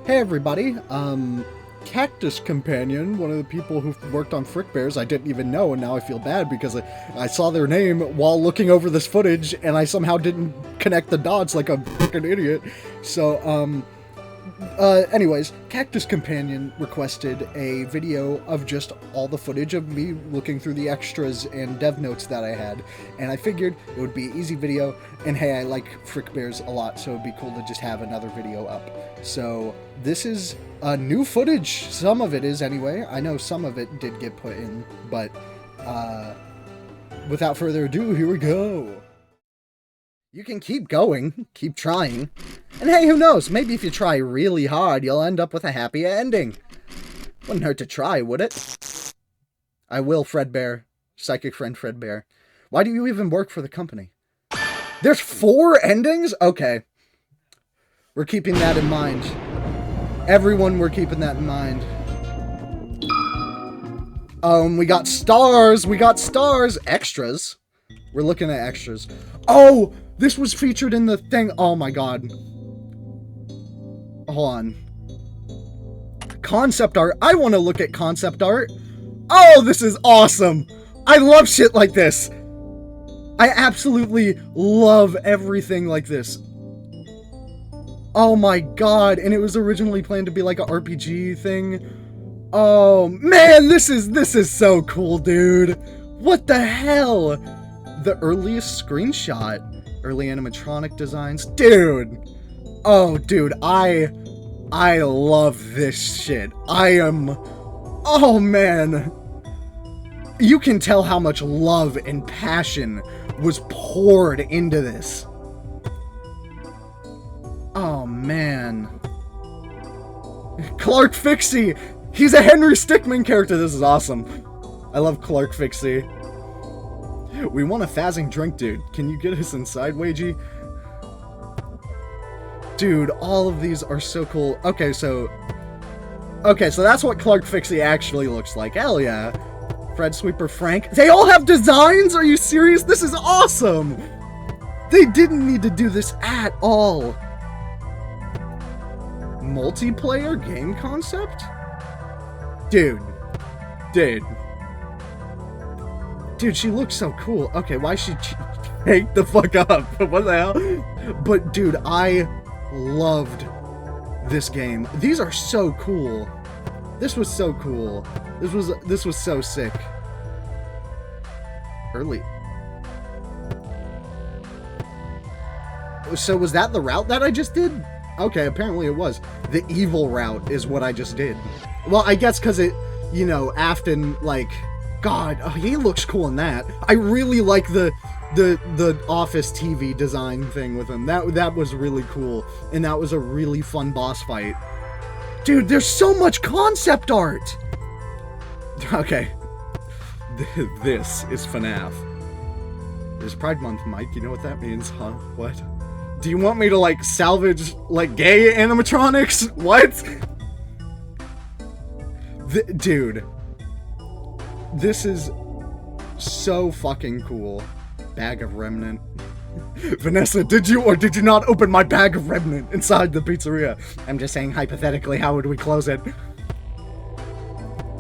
Hey everybody, CactusCompanion, one of the people who worked on Frickbears, I didn't even know, and now I feel bad because I saw their name while looking over this footage, and I somehow didn't connect the dots like a freaking idiot. So, anyways, CactusCompanion requested a video of just all the footage of me looking through the extras and dev notes that I had, and I figured it would be an easy video, and hey, I like Frickbears a lot, so it'd be cool to just have another video up. So, this is new footage. Some of it is, anyway. I know some of it did get put in, but, without further ado, here we go. You can keep going, keep trying, and hey, who knows, maybe if you try really hard, you'll end up with a happy ending. Wouldn't hurt to try, would it? I will, Fredbear. Psychic friend Fredbear. Why do you even work for the company? There's 4 endings? Okay. We're keeping that in mind. Everyone, we're keeping that in mind. We got stars! We got stars! Extras? We're looking at extras. Oh! This was featured in the thing. Oh my god. Hold on. Concept art. I want to look at concept art. Oh, this is awesome! I love shit like this! I absolutely love everything like this. Oh my god, and it was originally planned to be like an RPG thing. Oh man, this is so cool, dude. What the hell? The earliest screenshot. Early animatronic designs. Dude. Oh, dude, I love this shit. Oh man. You can tell how much love and passion was poured into this. Oh, man. Clark Fixie! He's a Henry Stickmin character! This is awesome. I love Clark Fixie. We want a Fazzing drink, dude. Can you get us inside, Wagey? Dude, all of these are so cool. Okay, so that's what Clark Fixie actually looks like. Hell yeah. Fred Sweeper Frank. They all have designs? Are you serious? This is awesome! They didn't need to do this at all. Multiplayer game concept? Dude, she looks so cool. Okay, why should she take the fuck up? What the hell? But dude, I loved this game. These are so cool. This was so cool. This was so sick. Early. So was that the route that I just did? Okay, apparently it was. The evil route is what I just did. Well, I guess because it, you know, Afton, like, God, oh, he looks cool in that. I really like the Office TV design thing with him. That was really cool, and that was a really fun boss fight. Dude, there's so much concept art! Okay. This is FNAF. It's Pride Month, Mike. You know what that means, huh? What? Do you want me to, like, salvage, like, gay animatronics? What? Dude. This is so fucking cool. Bag of Remnant. Vanessa, did you or did you not open my bag of Remnant inside the pizzeria? I'm just saying, hypothetically, how would we close it?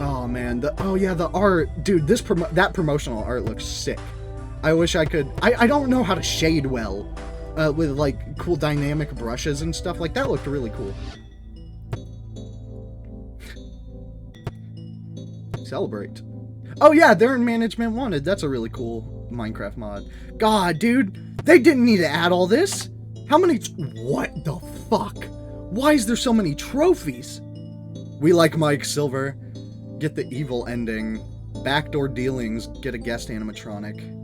Oh, man. Oh, yeah, the art. Dude, that promotional art looks sick. I wish I could... I don't know how to shade well. With, like, cool dynamic brushes and stuff. Like, that looked really cool. Celebrate. Oh, yeah, they're in Management Wanted. That's a really cool Minecraft mod. God, dude, they didn't need to add all this. How many... What the fuck? Why is there so many trophies? We like Mike Silver. Get the evil ending. Backdoor dealings. Get a guest animatronic.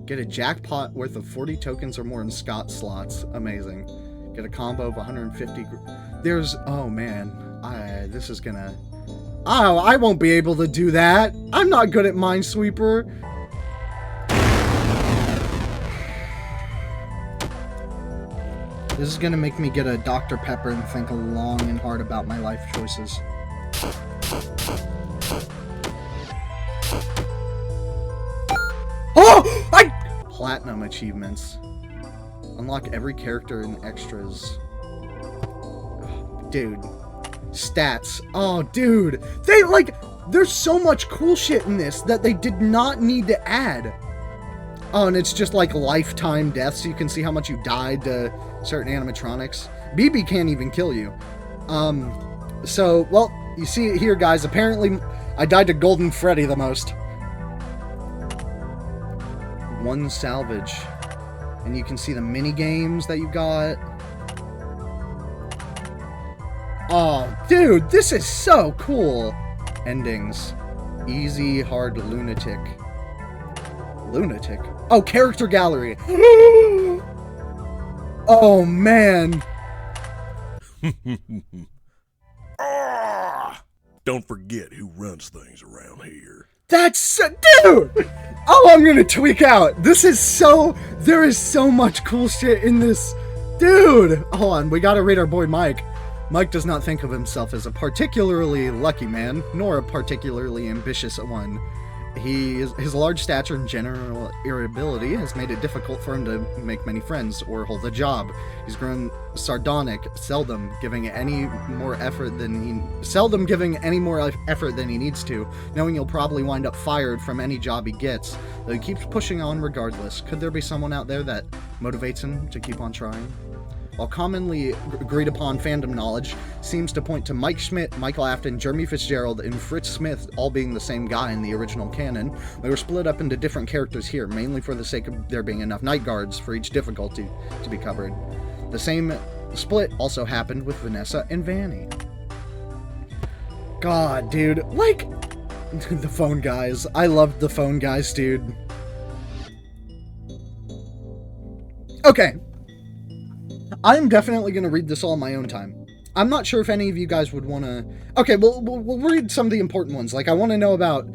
Get a jackpot worth of 40 tokens or more in Scott slots. Amazing. Get a combo of 150... There's... Oh, man. This is gonna... Oh, I won't be able to do that. I'm not good at Minesweeper. This is gonna make me get a Dr. Pepper and think long and hard about my life choices. Oh! Platinum achievements. Unlock every character in extras. dude. Stats. Oh, dude. They, like, there's so much cool shit in this that they did not need to add. Oh, and it's just, like, lifetime death, so you can see how much you died to certain animatronics. BB can't even kill you. So, well, you see it here, guys. Apparently, I died to Golden Freddy the most. One Salvage. And you can see the minigames that you got. Oh, dude, this is so cool. Endings. Easy, hard, lunatic. Lunatic? Oh, character gallery. Oh, man. Don't forget who runs things around here. That's so, dude! Oh, I'm gonna tweak out. This is so, there is so much cool shit in this. Dude! Hold on, we gotta read our boy Mike. Mike does not think of himself as a particularly lucky man, nor a particularly ambitious one. His large stature and general irritability has made it difficult for him to make many friends or hold a job. He's grown sardonic, seldom giving any more effort than he needs to, knowing he'll probably wind up fired from any job he gets, though he keeps pushing on regardless. Could there be someone out there that motivates him to keep on trying? While commonly agreed upon fandom knowledge seems to point to Mike Schmidt, Michael Afton, Jeremy Fitzgerald, and Fritz Smith all being the same guy in the original canon, they were split up into different characters here, mainly for the sake of there being enough night guards for each difficulty to be covered. The same split also happened with Vanessa and Vanny. God, dude, like, the phone guys. I loved the phone guys, dude. Okay. I'm definitely going to read this all in my own time. I'm not sure if any of you guys would want to... Okay, we'll read some of the important ones. Like, I want to know about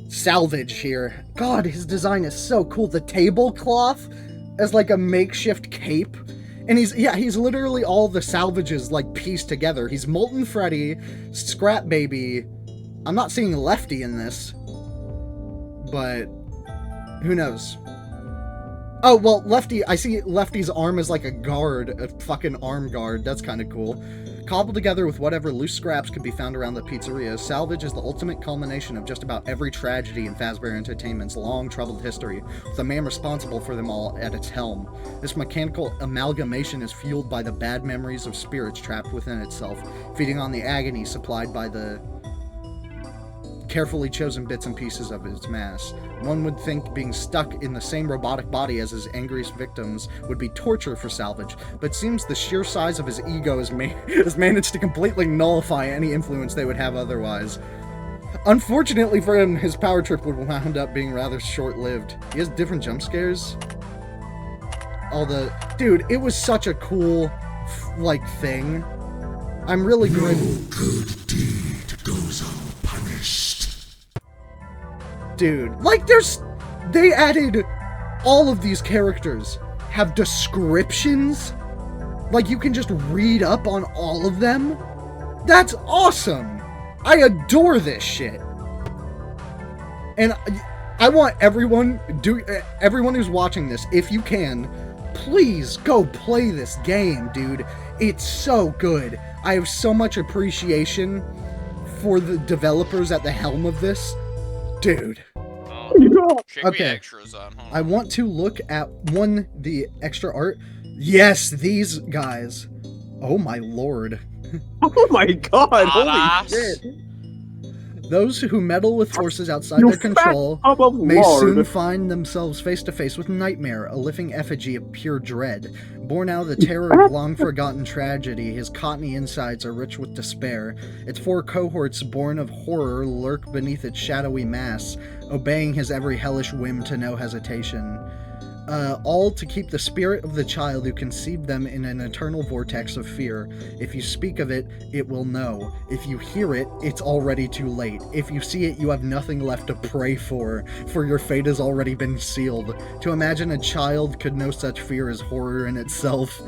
Salvage here. God, his design is so cool. The tablecloth as, like, a makeshift cape. And he's literally all the Salvages, like, pieced together. He's Molten Freddy, Scrap Baby. I'm not seeing Lefty in this. But who knows? Oh, well, Lefty, I see Lefty's arm is like a guard, a fucking arm guard. That's kind of cool. Cobbled together with whatever loose scraps could be found around the pizzeria, Salvage is the ultimate culmination of just about every tragedy in Fazbear Entertainment's long, troubled history, with the man responsible for them all at its helm. This mechanical amalgamation is fueled by the bad memories of spirits trapped within itself, feeding on the agony supplied by the carefully chosen bits and pieces of its mass. One would think being stuck in the same robotic body as his angriest victims would be torture for Salvage, but it seems the sheer size of his ego has managed to completely nullify any influence they would have otherwise. Unfortunately for him, his power trip would wound up being rather short-lived. He has different jump scares. Dude, it was such a cool, like, thing. I'm really grateful. No good deed goes unpunished. Dude, like, they added all of these characters have descriptions. Like, you can just read up on all of them. That's awesome. I adore this shit. And I want everyone who's watching this, if you can, please go play this game, dude. It's so good. I have so much appreciation for the developers at the helm of this. Dude. Okay. Extras on. I want to look at the extra art. Yes, these guys. Oh my lord. Oh my god, holy shit. Those who meddle with forces outside their control may soon find themselves face to face with Nightmare, a living effigy of pure dread. Born out of the terror of long-forgotten tragedy, his cottony insides are rich with despair. Its four cohorts born of horror lurk beneath its shadowy mass, obeying his every hellish whim to no hesitation. All to keep the spirit of the child who conceived them in an eternal vortex of fear. If you speak of it, it will know. If you hear it, it's already too late. If you see it, you have nothing left to pray for your fate has already been sealed. To imagine a child could know such fear is horror in itself.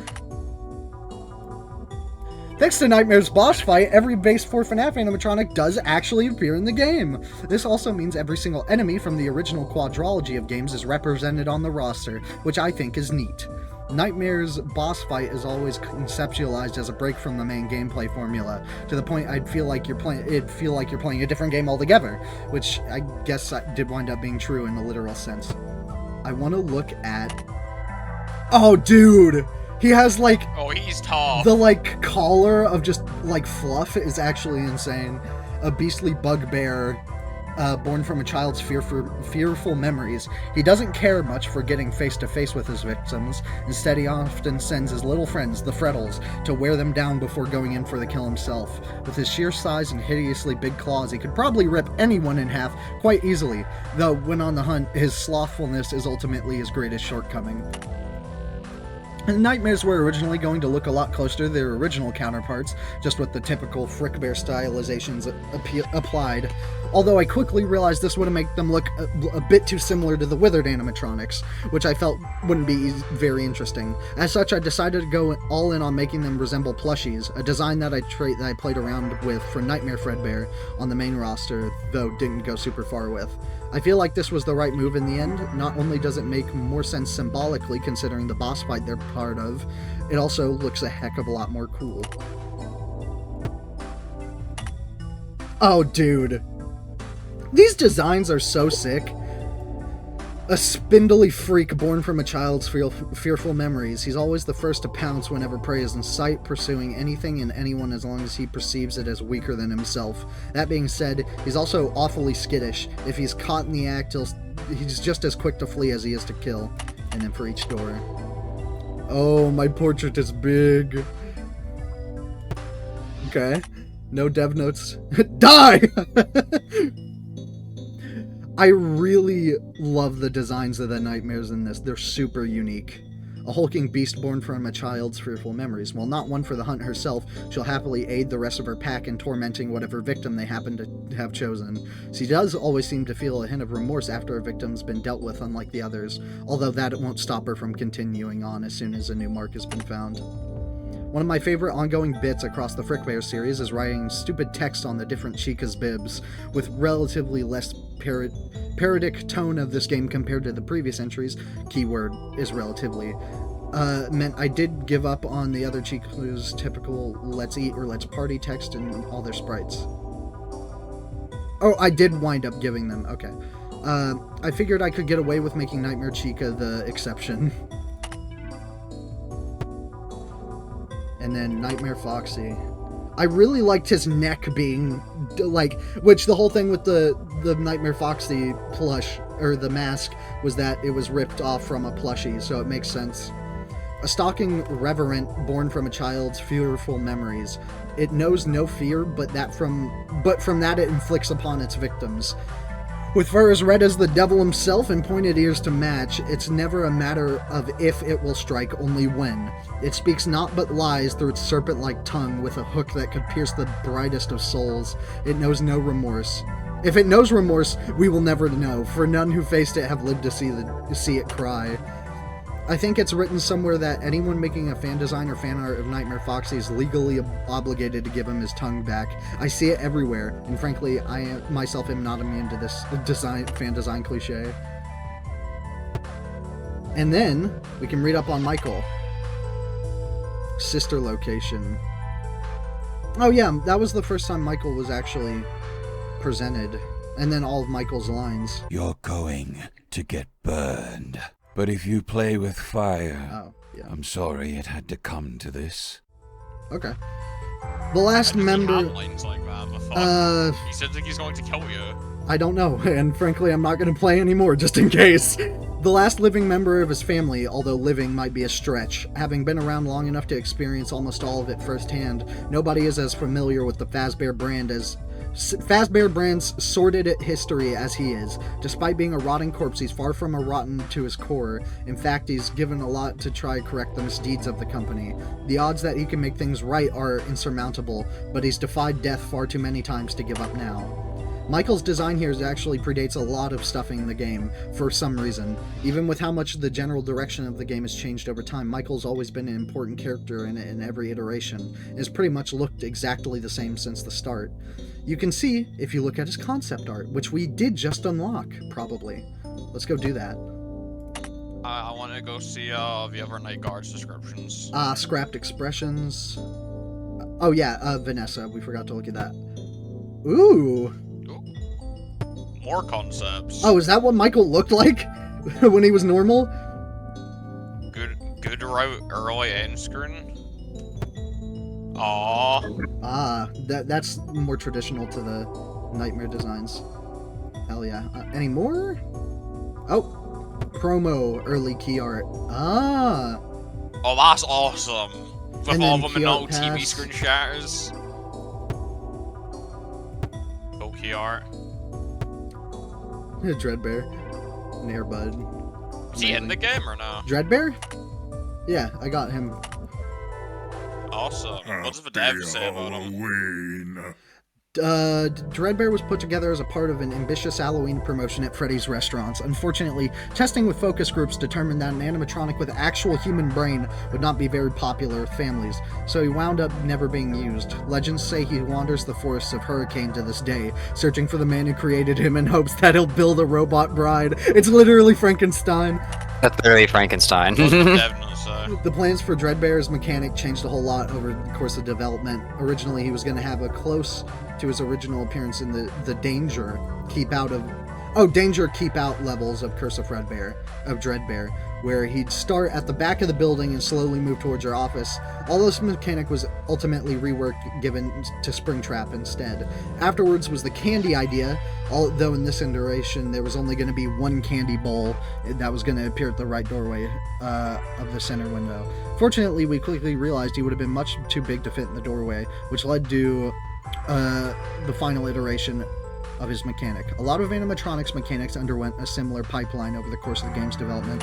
Thanks to Nightmare's boss fight, every base 4 FNAF animatronic does actually appear in the game. This also means every single enemy from the original quadrology of games is represented on the roster, which I think is neat. Nightmare's boss fight is always conceptualized as a break from the main gameplay formula, to the point it'd feel like you're playing a different game altogether, which I guess did wind up being true in a literal sense. I want to look at... Oh, dude! He has, like... Oh, he's tall. The, like, collar of just, like, fluff is actually insane. A beastly bugbear, born from a child's fearful memories. He doesn't care much for getting face-to-face with his victims. Instead, he often sends his little friends, the Frettles, to wear them down before going in for the kill himself. With his sheer size and hideously big claws, he could probably rip anyone in half quite easily, though when on the hunt, his slothfulness is ultimately his greatest shortcoming. And Nightmares were originally going to look a lot closer to their original counterparts, just with the typical Frickbear stylizations applied, although I quickly realized this would make them look a bit too similar to the Withered animatronics, which I felt wouldn't be very interesting. As such, I decided to go all in on making them resemble plushies, a design that I played around with for Nightmare Fredbear on the main roster, though didn't go super far with. I feel like this was the right move in the end. Not only does it make more sense symbolically considering the boss fight they're part of, it also looks a heck of a lot more cool. Oh, dude. These designs are so sick. A spindly freak born from a child's fearful memories. He's always the first to pounce whenever prey is in sight, pursuing anything and anyone as long as he perceives it as weaker than himself. That being said, he's also awfully skittish. If he's caught in the act, he's just as quick to flee as he is to kill. And then for each door. Oh, my portrait is big. Okay. No dev notes. Die! I really love the designs of the nightmares in this. They're super unique. A hulking beast born from a child's fearful memories. While not one for the hunt herself, she'll happily aid the rest of her pack in tormenting whatever victim they happen to have chosen. She does always seem to feel a hint of remorse after a victim's been dealt with, unlike the others, although that won't stop her from continuing on as soon as a new mark has been found. One of my favorite ongoing bits across the Frickbear series is writing stupid text on the different Chica's bibs, with relatively less parodic tone of this game compared to the previous entries. Keyword is relatively. Meant I did give up on the other Chica's typical let's eat or let's party text and all their sprites. Oh, I did wind up giving them, okay. I figured I could get away with making Nightmare Chica the exception. And then Nightmare Foxy. I really liked his neck being, like, which the whole thing with the Nightmare Foxy plush, or the mask, was that it was ripped off from a plushie, so it makes sense. A stalking reverent born from a child's fearful memories. It knows no fear, but from that it inflicts upon its victims. With fur as red as the devil himself and pointed ears to match, it's never a matter of if it will strike, only when. It speaks naught but lies through its serpent-like tongue with a hook that could pierce the brightest of souls. It knows no remorse. If it knows remorse, we will never know, for none who faced it have lived to see it cry. I think it's written somewhere that anyone making a fan design or fan art of Nightmare Foxy is legally obligated to give him his tongue back. I see it everywhere, and frankly, I myself am not immune to this fan design cliche. And then, we can read up on Michael. Sister location. Oh yeah, that was the first time Michael was actually presented. And then all of Michael's lines. You're going to get burned. But if you play with fire, I'm sorry it had to come to this. Okay. The last member... Lines like that, he said that he's going to kill you. I don't know, and frankly I'm not going to play anymore, just in case. The last living member of his family, although living might be a stretch. Having been around long enough to experience almost all of it firsthand, nobody is as familiar with the Fazbear brand's sordid history as he is. Despite being a rotting corpse, he's far from a rotten to his core. In fact, he's given a lot to try correct the misdeeds of the company. The odds that he can make things right are insurmountable, but he's defied death far too many times to give up now. Michael's design here actually predates a lot of stuff in the game, for some reason. Even with how much the general direction of the game has changed over time, Michael's always been an important character in it in every iteration, and has pretty much looked exactly the same since the start. You can see if you look at his concept art, which we did just unlock, probably. Let's go do that. I want to go see the other night guards descriptions. Scrapped expressions. Oh yeah, Vanessa. We forgot to look at that. Ooh. More concepts. Oh, is that what Michael looked like when he was normal? Good early end screen. Aww. That's more traditional to the Nightmare designs. Hell yeah. Any more? Oh. Promo early key art. Oh, that's awesome. With all them and no TV pass. screen shatters. Cool key art. Dreadbear. An Airbud. Is he in the game or no? Dreadbear? Yeah, I got him. Awesome. What does the dev say about him? Dreadbear was put together as a part of an ambitious Halloween promotion at Freddy's restaurants. Unfortunately, testing with focus groups determined that an animatronic with actual human brain would not be very popular with families, so he wound up never being used. Legends say he wanders the forests of Hurricane to this day, searching for the man who created him in hopes that he'll build a robot bride. It's literally Frankenstein. That's literally Frankenstein. The plans for Dreadbear's mechanic changed a whole lot over the course of development. Originally, he was going to have a close to his original appearance in the Danger Keep Out levels of Curse of Dreadbear, where he'd start at the back of the building and slowly move towards your office. All this mechanic was ultimately reworked, given to Springtrap instead. Afterwards was the candy idea, although in this iteration there was only going to be one candy bowl that was going to appear at the right doorway of the center window. Fortunately, we quickly realized he would have been much too big to fit in the doorway, which led to the final iteration of his mechanic. A lot of animatronics mechanics underwent a similar pipeline over the course of the game's development.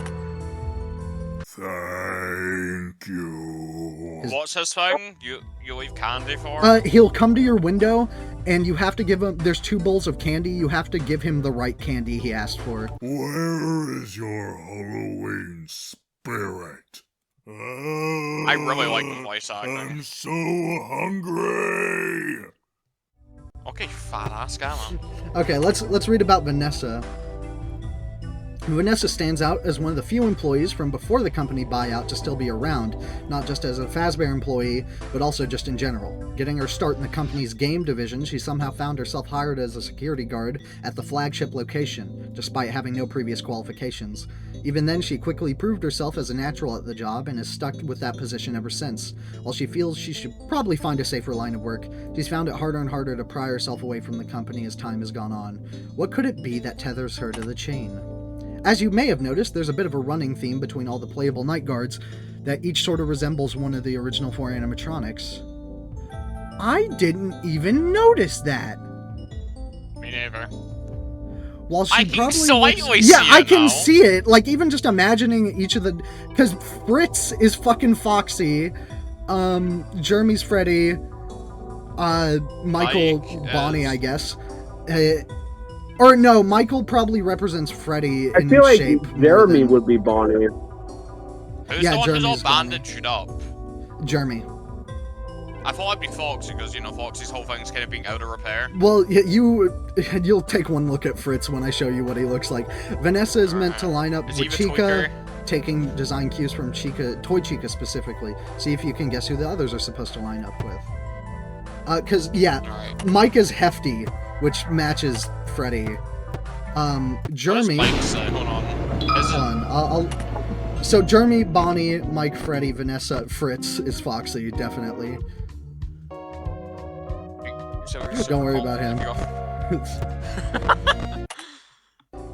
Thank you. What's his thing? You leave candy for him? He'll come to your window, and you have to give him... There's 2 bowls of candy. You have to give him the right candy he asked for. Where is your Halloween spirit? I really like the voice acting. I'm so hungry. Okay, fat ass guy, man. Okay, let's read about Vanessa. Vanessa stands out as one of the few employees from before the company buyout to still be around, not just as a Fazbear employee, but also just in general. Getting her start in the company's game division, she somehow found herself hired as a security guard at the flagship location, despite having no previous qualifications. Even then, she quickly proved herself as a natural at the job and has stuck with that position ever since. While she feels she should probably find a safer line of work, she's found it harder and harder to pry herself away from the company as time has gone on. What could it be that tethers her to the chain? As you may have noticed, there's a bit of a running theme between all the playable night guards, that each sort of resembles one of the original 4 animatronics. I didn't even notice that! Me neither. While she I can probably slightly yeah, see I it, can though. see it. Like, even just imagining each of the... Because Fritz is fucking Foxy, Jeremy's Freddy, Michael Bonnie, I guess. Or no, Michael probably represents Freddy in I feel like shape. Jeremy would be Bonnie. Who's Yeah, the one who's all Jeremy's Bonnie. bandaged up? Jeremy. I thought it'd be Foxy, because, you know, Foxy's whole thing's kind of being out of repair. Well, you'll take one look at Fritz when I show you what he looks like. Vanessa is meant to line up Is with he the Chica, tweaker? taking design cues from Toy Chica specifically. See if you can guess who the others are supposed to line up with. Because, yeah, Alright. Mike is hefty, which matches Freddy. Jeremy... What does Mike say? Hold on. Is it... Hold on, So, Jeremy, Bonnie, Mike, Freddy, Vanessa, Fritz is Foxy, definitely. Don't worry about him.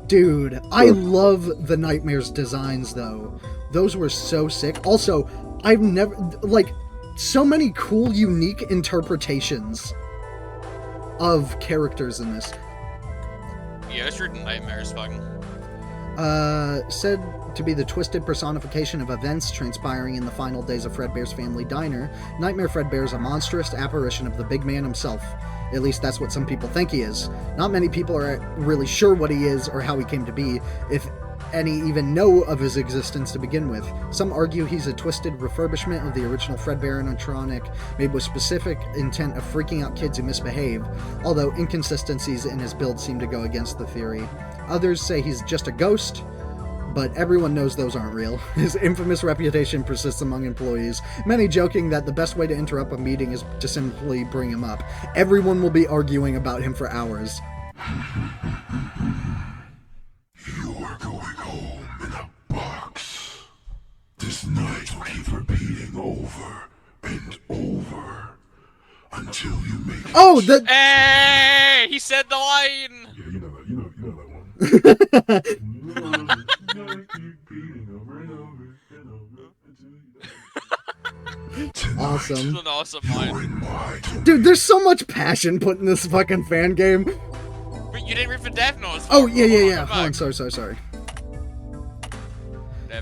Dude, I love the Nightmares designs, though. Those were so sick. Also, I've never... Like, so many cool, unique interpretations of characters in this. Yeah, it's your Nightmares thing. Said to be the twisted personification of events transpiring in the final days of Fredbear's family diner, Nightmare Fredbear is a monstrous apparition of the big man himself. At least that's what some people think he is. Not many people are really sure what he is or how he came to be, if any even know of his existence to begin with. Some argue he's a twisted refurbishment of the original Fredbear animatronic, made with specific intent of freaking out kids who misbehave, although inconsistencies in his build seem to go against the theory. Others say he's just a ghost, but everyone knows those aren't real. His infamous reputation persists among employees, many joking that the best way to interrupt a meeting is to simply bring him up. Everyone will be arguing about him for hours. You're going home in a box. This night will keep repeating over and over until you make it. Oh, the... Hey! He said the line! Yeah, you know that one. Awesome. This is an awesome line. Dude, there's so much passion put in this fucking fan game. But you didn't read for Death Notes. Oh, yeah. Hold on, sorry.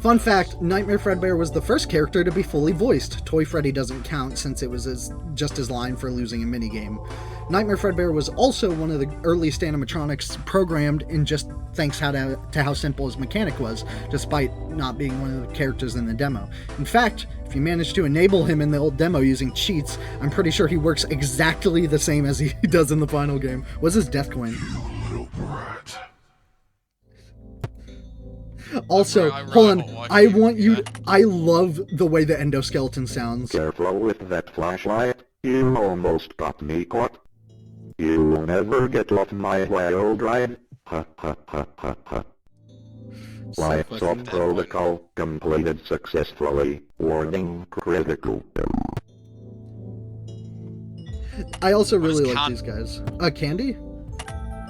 Fun fact, Nightmare Fredbear was the first character to be fully voiced. Toy Freddy doesn't count since it was just his line for losing a minigame. Nightmare Fredbear was also one of the earliest animatronics programmed in just thanks to how simple his mechanic was, despite not being one of the characters in the demo. In fact, if you manage to enable him in the old demo using cheats, I'm pretty sure he works exactly the same as he does in the final game. What's his death coin? You little brat. Also, hold on, I want you... I love the way the endoskeleton sounds. Careful with that flashlight, you almost got me caught. You'll never get off my wild ride. Ha ha ha ha ha. Lights off protocol completed successfully. Warning critical. I also really like these guys. Candy?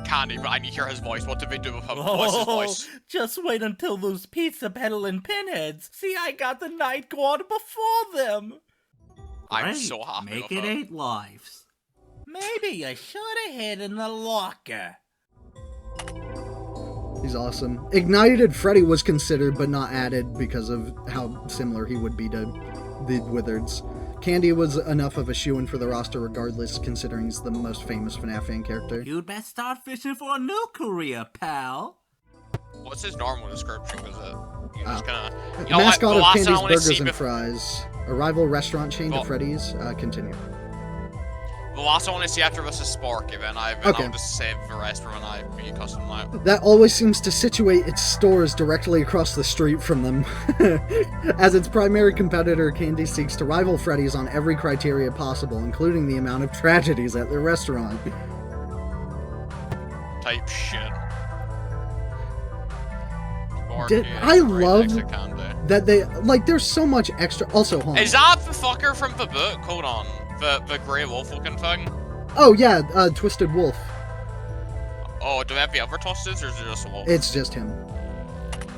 Candy, but I need to hear his voice. What did they do with him? What's his voice? Just wait until those pizza peddling pinheads see I got the night guard before them. I'm so happy Make with it him. 8 lives. Maybe I should have hid in the locker. He's awesome. Ignited Freddy was considered but not added because of how similar he would be to the Wizards. Candy was enough of a shoo-in for the roster regardless, considering he's the most famous FNAF fan character. You'd best start fishing for a new career, pal. What's his normal description? Was it? You just kinda, Mascot of Candy's I wanna Burgers see and Fries. A rival restaurant chain to Freddy's. Continue. The last I want to see after this is Sparky, then I'll just save the rest for when I be custom night. That always seems to situate its stores directly across the street from them. As its primary competitor, Candy seeks to rival Freddy's on every criteria possible, including the amount of tragedies at their restaurant. Type shit. I love that they, like, there's so much extra. Also, hold on. Is that the fucker from the book? Hold on. The grey wolf looking thing? Oh, yeah, Twisted Wolf. Oh, do we have the other Twisteds, or is it just a wolf? It's just him.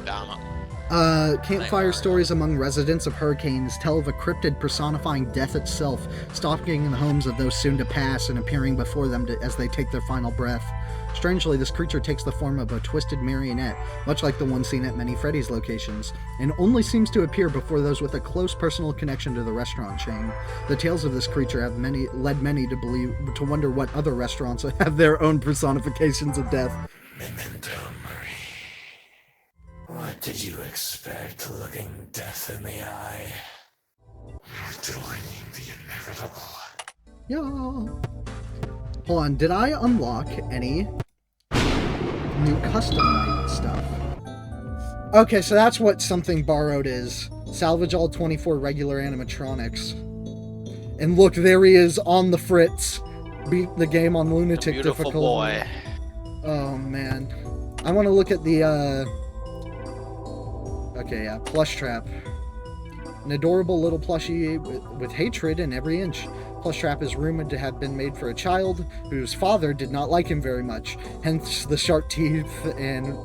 Damn it. Campfire stories among residents of Hurricanes tell of a cryptid personifying death itself, stalking in the homes of those soon to pass and appearing before them as they take their final breath. Strangely, this creature takes the form of a twisted marionette, much like the one seen at many Freddy's locations, and only seems to appear before those with a close personal connection to the restaurant chain. The tales of this creature have led many to wonder what other restaurants have their own personifications of death. Memento Mori. What did you expect, looking death in the eye? You're doing the inevitable. Yeah. Hold on, did I unlock any new custom night stuff? Okay, so that's what Something Borrowed is. Salvage all 24 regular animatronics. And look, there he is on the Fritz. Beat the game on Lunatic beautiful difficulty. Boy. Oh, man. I want to look at the, okay, yeah, Plushtrap. An adorable little plushie with hatred in every inch. Plushtrap is rumored to have been made for a child whose father did not like him very much, hence the sharp teeth and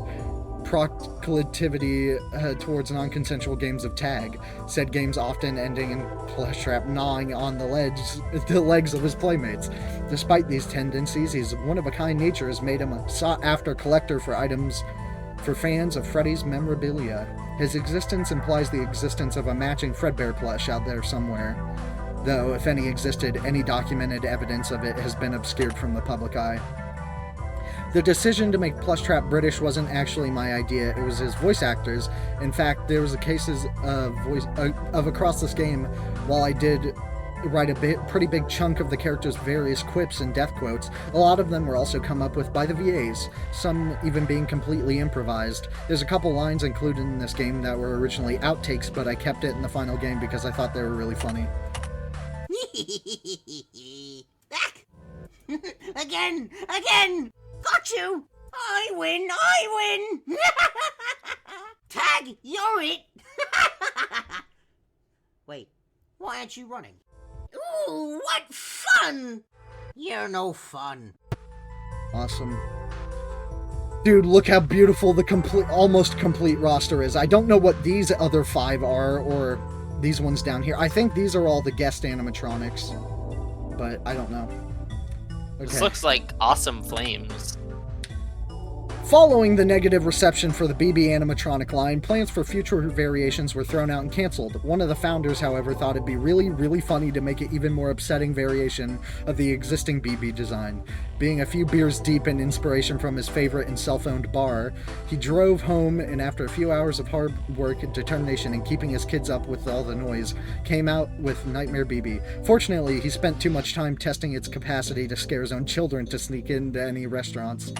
proclivity towards non-consensual games of tag. Said games often ending in Plushtrap gnawing on the legs of his playmates. Despite these tendencies, his one-of-a-kind nature has made him a sought-after collector for items for fans of Freddy's memorabilia. His existence implies the existence of a matching Fredbear plush out there somewhere. Though, if any existed, any documented evidence of it has been obscured from the public eye. The decision to make Plushtrap British wasn't actually my idea, it was his voice actors. In fact, there was cases of across this game, while I did write a pretty big chunk of the character's various quips and death quotes. A lot of them were also come up with by the VAs, some even being completely improvised. There's a couple lines included in this game that were originally outtakes, but I kept it in the final game because I thought they were really funny. Again! Got you! I win! Tag, you're it! Wait, why aren't you running? Ooh, what fun! You're no fun. Awesome. Dude, look how beautiful the almost complete roster is. I don't know what these other 5 are, or these ones down here. I think these are all the guest animatronics, but I don't know. Okay. This looks like awesome flames. Following the negative reception for the BB animatronic line, plans for future variations were thrown out and cancelled. One of the founders, however, thought it'd be really funny to make it even more upsetting variation of the existing BB design. Being a few beers deep in inspiration from his favorite and self-owned bar, he drove home and after a few hours of hard work and determination in keeping his kids up with all the noise, came out with Nightmare BB. Fortunately, he spent too much time testing its capacity to scare his own children to sneak into any restaurants.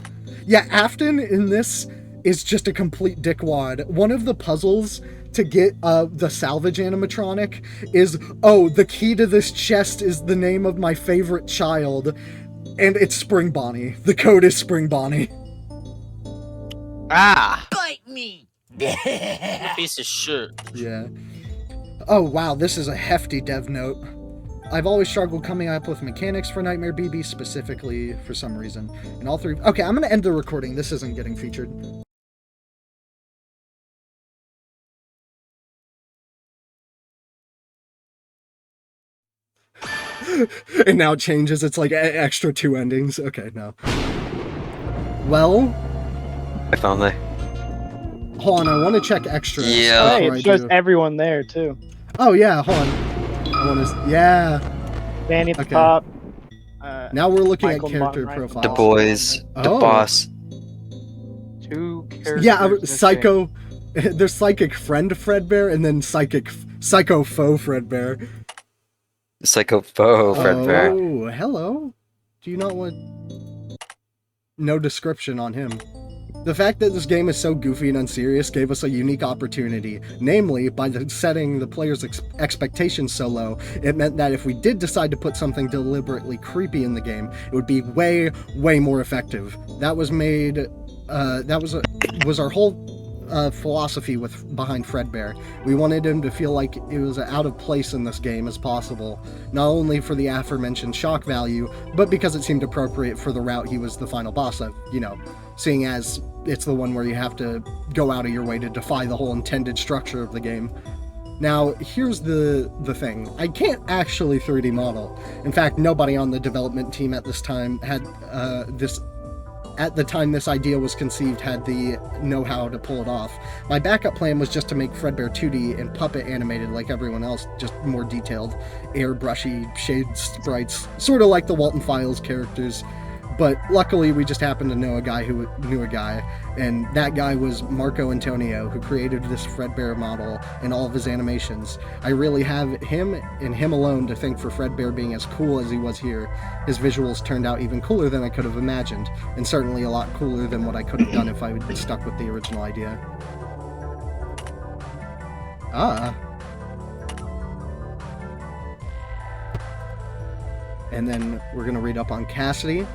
Yeah, Afton in this is just a complete dickwad. One of the puzzles to get the Salvage animatronic is, oh, the key to this chest is the name of my favorite child, and it's Spring Bonnie. The code is Spring Bonnie. Ah! Bite me! Piece of shit. Yeah. Oh, wow, this is a hefty dev note. I've always struggled coming up with mechanics for Nightmare BB specifically for some reason. And all 3... Okay, I'm going to end the recording. This isn't getting featured. And now it changes. It's like extra 2 endings. Okay, no. Well... I found that. Hold on, I want to check extras. Yeah. Hey, it shows everyone there, too. Oh, yeah, hold on. I want to... Yeah. Vanny at the top. Now we're looking Michael at character Right. profiles. The boys. The boss. 2 characters. Yeah, Psycho... There's Psychic Friend Fredbear, and then Psycho Foe Fredbear. Psycho Foe Fredbear. Oh, hello. Do you not want... No description on him. The fact that this game is so goofy and unserious gave us a unique opportunity. Namely, by setting the player's expectations so low, it meant that if we did decide to put something deliberately creepy in the game, it would be way more effective. That was made... was our whole philosophy behind Fredbear. We wanted him to feel like it was out of place in this game as possible, not only for the aforementioned shock value, but because it seemed appropriate for the route he was the final boss of, you know, seeing as it's the one where you have to go out of your way to defy the whole intended structure of the game. Now, here's the thing. I can't actually 3D model. In fact, nobody on the development team at this time had at the time this idea was conceived, had the know-how to pull it off. My backup plan was just to make Fredbear 2D and puppet animated like everyone else, just more detailed, airbrushy, shade sprites, sort of like the Walton Files characters. But luckily, we just happened to know a guy who knew a guy, and that guy was Marco Antonio, who created this Fredbear model and all of his animations. I really have him and him alone to thank for Fredbear being as cool as he was here. His visuals turned out even cooler than I could have imagined, and certainly a lot cooler than what I could have done if I had stuck with the original idea. And then we're going to read up on Cassidy.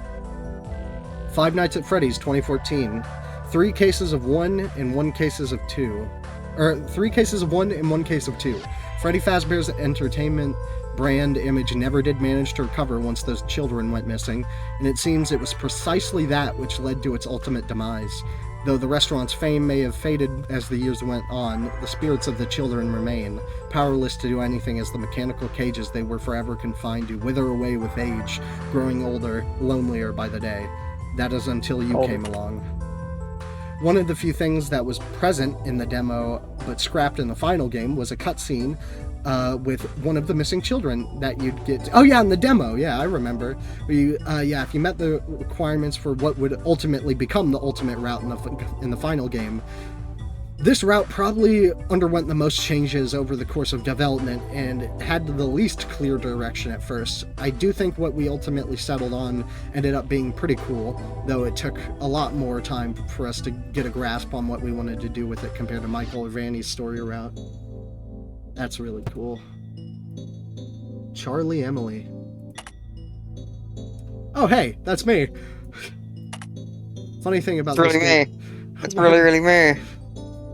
Five Nights at Freddy's 2014. 3 cases of 1 and 1 cases of 2. Or 3 cases of 1 and 1 case of 2. Freddy Fazbear's entertainment brand image never did manage to recover once those children went missing, and it seems it was precisely that which led to its ultimate demise. Though the restaurant's fame may have faded as the years went on, the spirits of the children remain, powerless to do anything as the mechanical cages they were forever confined to wither away with age, growing older, lonelier by the day. That is until you came along. One of the few things that was present in the demo, but scrapped in the final game, was a cutscene with one of the missing children that you'd get... Oh yeah, in the demo, yeah, I remember. If you met the requirements for what would ultimately become the ultimate route in the final game, This route probably underwent the most changes over the course of development and had the least clear direction at first. I do think what we ultimately settled on ended up being pretty cool, though it took a lot more time for us to get a grasp on what we wanted to do with it compared to Michael or Vanny's story route. That's really cool. Charlie Emily. Oh hey, that's me. Funny thing about It's really me. It's really me.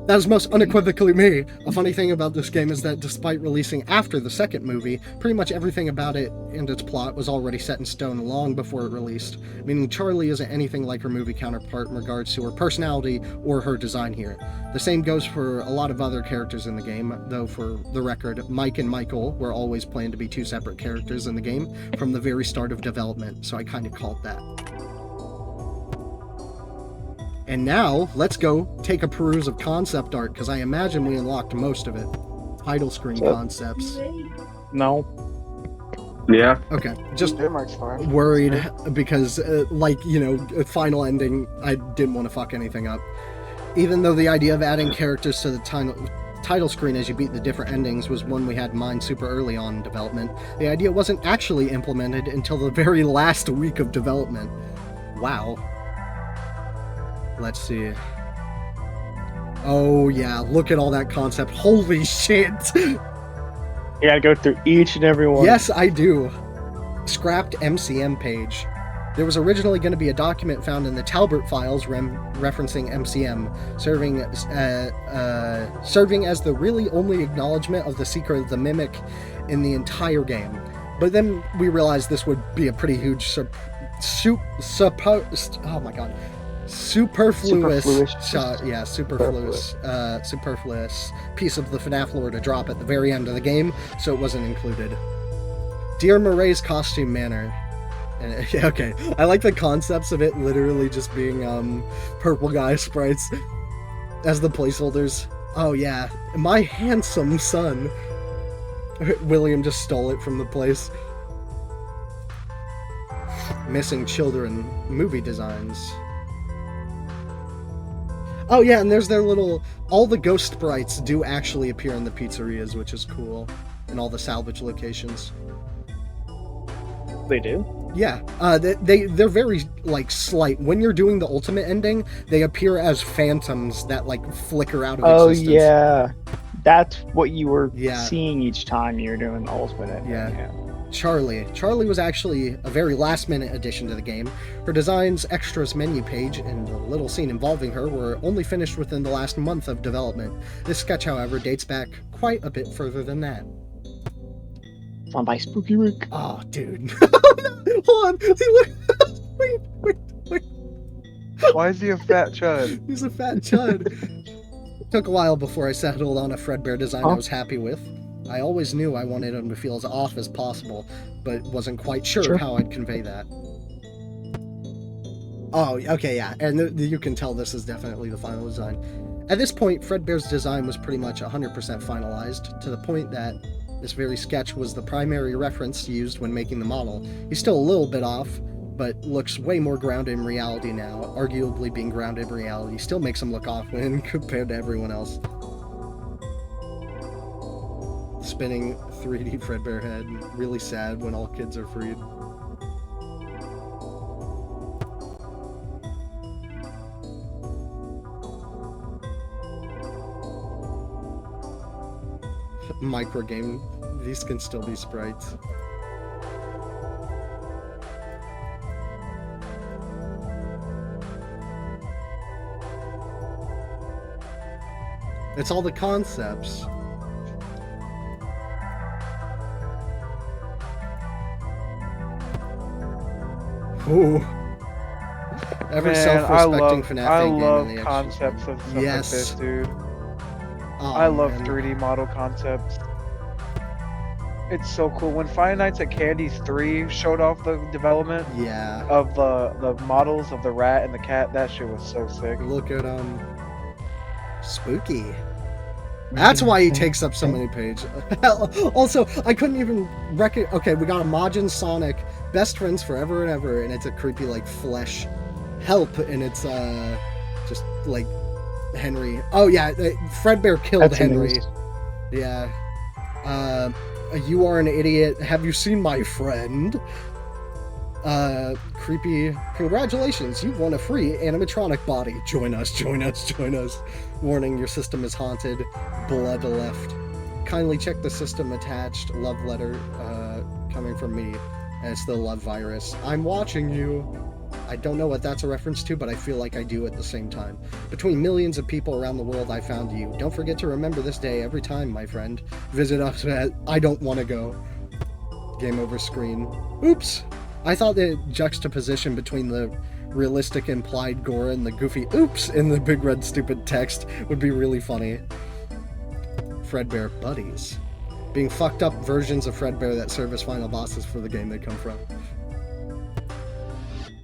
That is most unequivocally me. A funny thing about this game is that despite releasing after the second movie, pretty much everything about it and its plot was already set in stone long before it released, meaning Charlie isn't anything like her movie counterpart in regards to her personality or her design here. The same goes for a lot of other characters in the game, though for the record, Mike and Michael were always planned to be two separate characters in the game from the very start of development, so I kinda called that. And now, let's go take a peruse of concept art, because I imagine we unlocked most of it. Title screen concepts. No. Yeah. Okay, just worried because, final ending, I didn't want to fuck anything up. Even though the idea of adding characters to the title screen as you beat the different endings was one we had in mind super early on in development, the idea wasn't actually implemented until the very last week of development. Wow. Let's see. Oh yeah, look at all that concept. Holy shit! You gotta go through each and every one. Yes, I do. Scrapped MCM page. There was originally going to be a document found in the Talbot files referencing MCM, serving as the really only acknowledgement of the secret of the Mimic in the entire game. But then we realized this would be a pretty huge superfluous piece of the FNAF lore to drop at the very end of the game, so it wasn't included. Dear Murray's costume manner. Okay, I like the concepts of it literally just being purple guy sprites as the placeholders. Oh yeah, my handsome son. William just stole it from the place. Missing children movie designs. Oh yeah, and there's their little... All the ghost sprites do actually appear in the pizzerias, which is cool. In all the Salvage locations. They do? Yeah, they're very, slight. When you're doing the ultimate ending, they appear as phantoms that, flicker out of existence. Oh yeah. That's what you were seeing each time you were doing the ultimate ending. Yeah. Charlie was actually a very last-minute addition to the game. Her designs, extras menu page, and the little scene involving her were only finished within the last month of development. This sketch, however, dates back quite a bit further than that. Drawn by Spooky Rick. Oh, dude. Hold on. Wait. Why is he a fat chud? He's a fat chud. Took a while before I settled on a Fredbear design I was happy with. I always knew I wanted him to feel as off as possible, but wasn't quite sure how I'd convey that. Oh, okay, yeah, and you can tell this is definitely the final design. At this point, Fredbear's design was pretty much 100% finalized, to the point that this very sketch was the primary reference used when making the model. He's still a little bit off, but looks way more grounded in reality now. Arguably being grounded in reality still makes him look off when compared to everyone else. Spinning 3D Fredbear head. Really sad when all kids are freed. Microgame. These can still be sprites. It's all the concepts. Ooh. Every self-respecting FNAF game in the I love concepts of stuff like this, dude. Oh, I love 3D model concepts. It's so cool. When Five Nights at Candy's 3 showed off the development of the models of the rat and the cat, that shit was so sick. Look at Spooky. That's why he takes up so many pages. Also, I couldn't even okay, we got a Majin Sonic, best friends forever and ever, and it's a creepy flesh help, and it's just Henry. Oh yeah, Fredbear killed That's Henry. amazing. Yeah. You are an idiot. Have you seen my friend? Creepy. Congratulations, you've won a free animatronic body. Join us, join us, join us. Warning, your system is haunted. Blood left. Kindly check the system attached. Love letter, coming from me. And it's the love virus. I'm watching you. I don't know what that's a reference to, but I feel like I do at the same time. Between millions of people around the world, I found you. Don't forget to remember this day every time, my friend. Visit us at I don't want to go. Game over screen. Oops! I thought the juxtaposition between the realistic implied gore and the goofy oops in the big red stupid text would be really funny. Fredbear buddies. Being fucked up versions of Fredbear that serve as final bosses for the game they come from.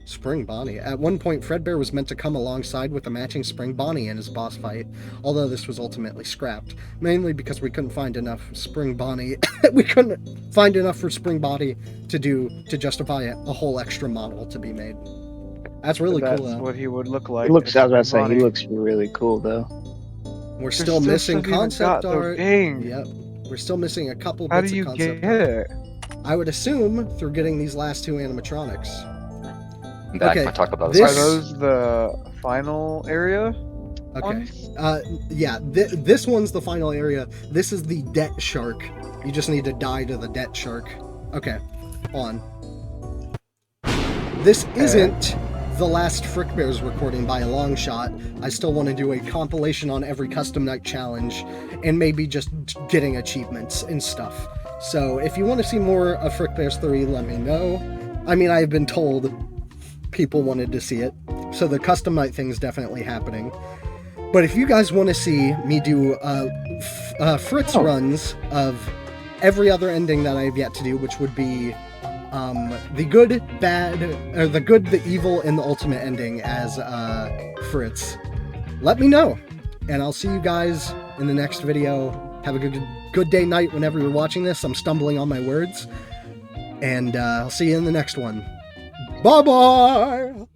Spring Bonnie. At one point, Fredbear was meant to come alongside with a matching Spring Bonnie in his boss fight, although this was ultimately scrapped, mainly because we couldn't find enough Spring Bonnie. We couldn't find enough for Spring Bonnie to justify a whole extra model to be made. That's really cool. That's what he would look like. I was about to say, he looks really cool though. We're still missing concept art. Dang. Yep. We're still missing a couple How bits do you of concept get art. it? I would assume through getting these last two animatronics. Okay. Talk about Are those the final area? Okay. Yeah, this one's the final area. This is the debt shark. You just need to die to the debt shark. Okay, on. This isn't the last Frickbears recording by a long shot. I still want to do a compilation on every custom night challenge, and maybe just getting achievements and stuff. So if you want to see more of Frickbears 3, let me know. I mean, I've been told people wanted to see it, so the custom night thing's definitely happening. But if you guys want to see me do Fritz runs of every other ending that I've yet to do, which would be the good, bad, or the good, the evil, and the ultimate ending as Fritz, let me know, and I'll see you guys in the next video. Have a good day, night, whenever you're watching this. I'm stumbling on my words, and I'll see you in the next one. Bye-bye!